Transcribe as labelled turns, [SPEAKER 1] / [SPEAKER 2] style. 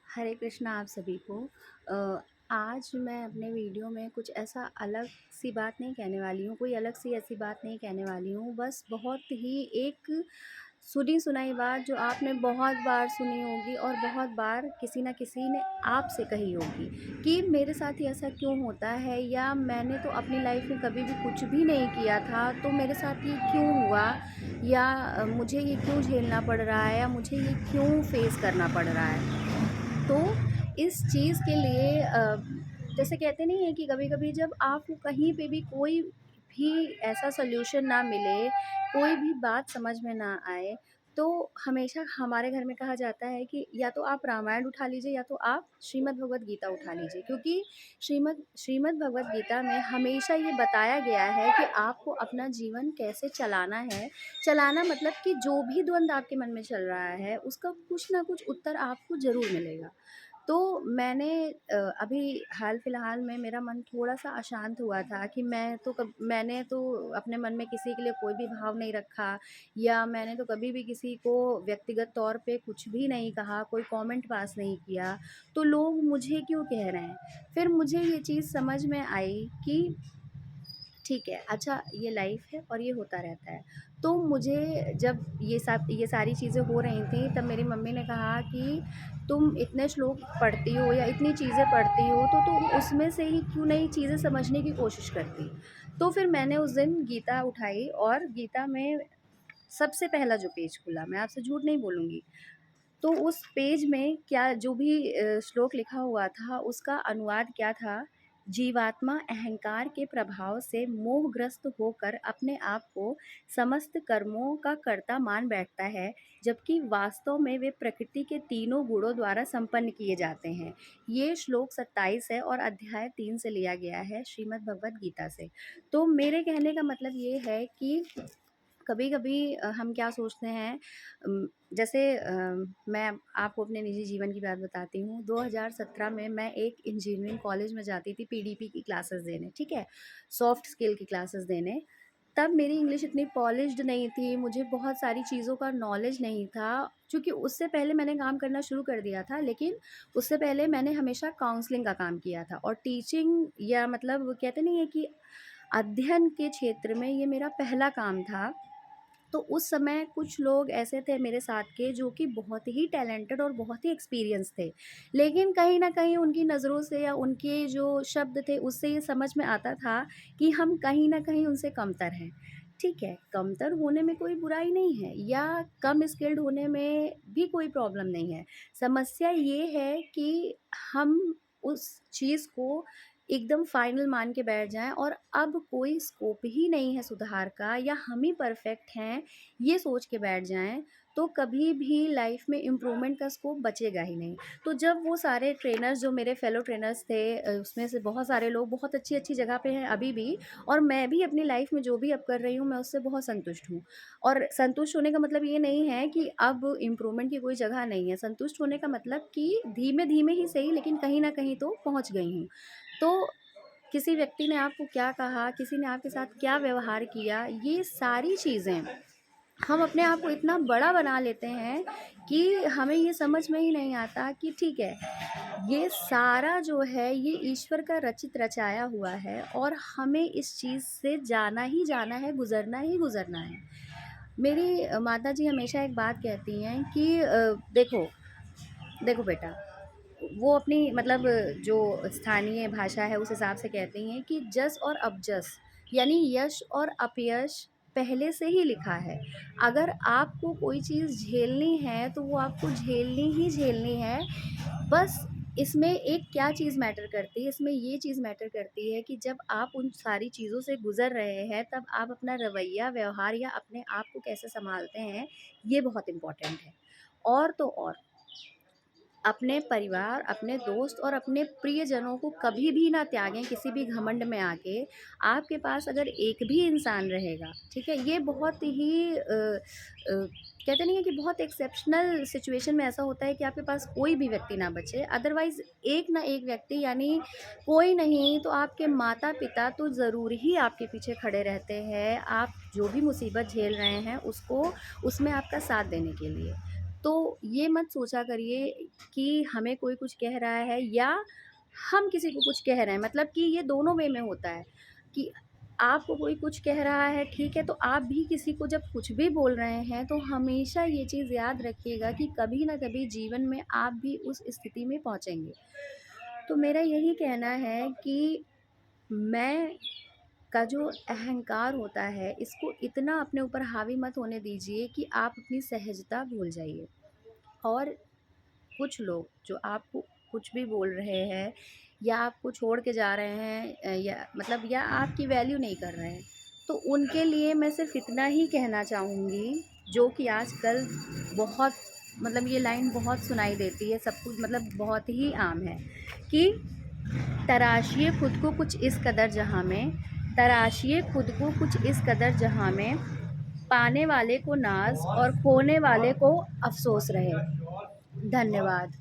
[SPEAKER 1] हरे कृष्णा आप सभी को। अ, आज मैं अपने वीडियो में कुछ ऐसा अलग सी बात नहीं कहने वाली हूँ, कोई अलग सी ऐसी बात नहीं कहने वाली हूँ। बस बहुत ही एक सुनी सुनाई बात जो आपने बहुत बार सुनी होगी और बहुत बार किसी न किसी ने आपसे कही होगी कि मेरे साथ ही ऐसा क्यों होता है, या मैंने तो अपनी लाइफ में कभी भी कुछ भी नहीं किया था तो मेरे साथ ये क्यों हुआ, या मुझे ये क्यों झेलना पड़ रहा है, या मुझे ये क्यों फेस करना पड़ रहा है। तो इस चीज़ के लिए जैसे कहते नहीं है कि कभी-कभी जब आपको कहीं पे भी कोई भी ऐसा सॉल्यूशन ना मिले, कोई भी बात समझ में ना आए, तो हमेशा हमारे घर में कहा जाता है कि या तो आप रामायण उठा लीजिए या तो आप श्रीमद् भगवत गीता उठा लीजिए। क्योंकि श्रीमद् भगवत गीता में हमेशा ये बताया गया है कि आपको अपना जीवन कैसे चलाना है। चलाना मतलब कि जो भी द्वंद आपके मन में चल रहा है, उसका कुछ ना कुछ उत्तर आपको ज़रूर मिलेगा। तो मैंने अभी हाल-फिलहाल में मेरा मन थोड़ा-सा अशांत हुआ था कि मैंने तो अपने मन में किसी के लिए कोई भी भाव नहीं रखा, या मैंने तो कभी भी किसी को व्यक्तिगत तौर पे कुछ भी नहीं कहा, कोई कमेंट पास नहीं किया, तो लोग मुझे क्यों कह रहे हैं? फिर मुझे ये चीज़ समझ में आई कि ठीक है, अच्छा ये लाइफ़ है और ये होता रहता है। तो मुझे जब ये सारी चीज़ें हो रही थी, तब मेरी मम्मी ने कहा कि तुम इतने श्लोक पढ़ती हो या इतनी चीज़ें पढ़ती हो, तो तुम उसमें से ही क्यों नहीं चीज़ें समझने की कोशिश करती। तो फिर मैंने उस दिन गीता उठाई और गीता में सबसे पहला जो पेज खुला, मैं आपसे झूठ नहीं बोलूँगी, तो उस पेज में क्या जो भी श्लोक लिखा हुआ था, उसका अनुवाद क्या था, जीवात्मा अहंकार के प्रभाव से मोहग्रस्त होकर अपने आप को समस्त कर्मों का कर्ता मान बैठता है, जबकि वास्तव में वे प्रकृति के तीनों गुणों द्वारा संपन्न किए जाते हैं। ये श्लोक 27 है और अध्याय 3 से लिया गया है श्रीमद् भगवद गीता से। तो मेरे कहने का मतलब ये है कि कभी-कभी हम क्या सोचते हैं, जैसे मैं आपको अपने निजी जीवन की बात बताती हूँ। 2017 में मैं एक इंजीनियरिंग कॉलेज में जाती थी पीडीपी की क्लासेस देने, ठीक है? सॉफ्ट स्किल की क्लासेस देने। तब मेरी इंग्लिश इतनी पॉलिश्ड नहीं थी, मुझे बहुत सारी चीज़ों का नॉलेज नहीं था, चूँकि उससे पहले मैंने काम करना शुरू कर दिया था, लेकिन उससे पहले मैंने हमेशा काउंसलिंग का काम किया था और टीचिंग या मतलब वो कहते नहीं है कि अध्ययन के क्षेत्र में ये मेरा पहला काम था। तो उस समय कुछ लोग ऐसे थे मेरे साथ के जो कि बहुत ही टैलेंटेड और बहुत ही एक्सपीरियंस थे। लेकिन कहीं न कहीं उनकी नज़रों से या उनके जो शब्द थे उससे ये समझ में आता था कि हम कहीं न कहीं उनसे कमतर हैं। ठीक है, कमतर होने में कोई बुराई नहीं है या कम स्किल्ड होने में भी कोई प्रॉब्लम नहीं है। समस्या ये है कि हम उस चीज़ को एकदम फाइनल मान के बैठ जाएँ और अब कोई स्कोप ही नहीं है सुधार का, या हम ही परफेक्ट हैं, ये सोच के बैठ जाएँ, तो कभी भी लाइफ में इम्प्रूवमेंट का स्कोप बचेगा ही नहीं। तो जब वो सारे ट्रेनर्स जो मेरे फेलो ट्रेनर्स थे, उसमें से बहुत सारे लोग बहुत अच्छी-अच्छी जगह पे हैं अभी भी, और मैं भी अपनी लाइफ में जो भी अब कर रही हूँ, मैं उससे बहुत संतुष्ट हूँ। और संतुष्ट होने का मतलब ये नहीं है कि अब इम्प्रूवमेंट की कोई जगह नहीं है। संतुष्ट होने का मतलब कि धीमे-धीमे ही सही, लेकिन कहीं न कहीं तो पहुँच गई हूँ। तो किसी व्यक्ति ने आपको क्या कहा, किसी ने आपके साथ क्या व्यवहार किया, ये सारी चीज़ें हम अपने आप को इतना बड़ा बना लेते हैं कि हमें ये समझ में ही नहीं आता कि ठीक है, ये सारा जो है ये ईश्वर का रचित रचाया हुआ है और हमें इस चीज़ से जाना ही जाना है, गुज़रना ही गुज़रना है। मेरी माताजी हमेशा एक बात कहती हैं कि देखो, देखो बेटा, वो अपनी मतलब जो स्थानीय भाषा है उस हिसाब से कहती हैं कि जस और अपजस, यानी यश और अपयश पहले से ही लिखा है। अगर आपको कोई चीज़ झेलनी है तो वो आपको झेलनी ही झेलनी है। बस इसमें एक क्या चीज़ मैटर करती है, इसमें ये चीज़ मैटर करती है कि जब आप उन सारी चीज़ों से गुज़र रहे हैं, तब आप अपना रवैया, व्यवहार या अपने आप को कैसे सँभालते हैं, ये बहुत इम्पोर्टेंट है। और तो और अपने परिवार, अपने दोस्त और अपने प्रियजनों को कभी भी ना त्यागें किसी भी घमंड में आके। आपके पास अगर एक भी इंसान रहेगा, ठीक है? ये बहुत ही कहते नहीं है कि बहुत एक्सेप्शनल सिचुएशन में ऐसा होता है कि आपके पास कोई भी व्यक्ति ना बचे। अदरवाइज़ एक ना एक व्यक्ति, यानी कोई नहीं तो आपके माता-पिता तो ज़रूर ही आपके पीछे खड़े रहते हैं। आप जो भी मुसीबत झेल रहे हैं उसको उसमें आपका साथ देने के लिए। तो ये मत सोचा करिए कि हमें कोई कुछ कह रहा है या हम किसी को कुछ कह रहे हैं, मतलब कि ये दोनों वे में होता है कि आपको कोई कुछ कह रहा है, ठीक है, तो आप भी किसी को जब कुछ भी बोल रहे हैं तो हमेशा ये चीज़ याद रखिएगा कि कभी ना कभी जीवन में आप भी उस स्थिति में पहुंचेंगे। तो मेरा यही कहना है कि मैं का जो अहंकार होता है, इसको इतना अपने ऊपर हावी मत होने दीजिए कि आप अपनी सहजता भूल जाइए। और कुछ लोग जो आपको कुछ भी बोल रहे हैं या आपको छोड़ के जा रहे हैं, या मतलब या आपकी वैल्यू नहीं कर रहे हैं, तो उनके लिए मैं सिर्फ इतना ही कहना चाहूँगी, जो कि आजकल बहुत, मतलब ये लाइन बहुत सुनाई देती है, सब कुछ मतलब बहुत ही आम है कि तराशिए खुद को कुछ इस कदर जहाँ में, तराशिए खुद को कुछ इस कदर जहाँ में, पाने वाले को नाज और खोने वाले को अफसोस रहे। धन्यवाद।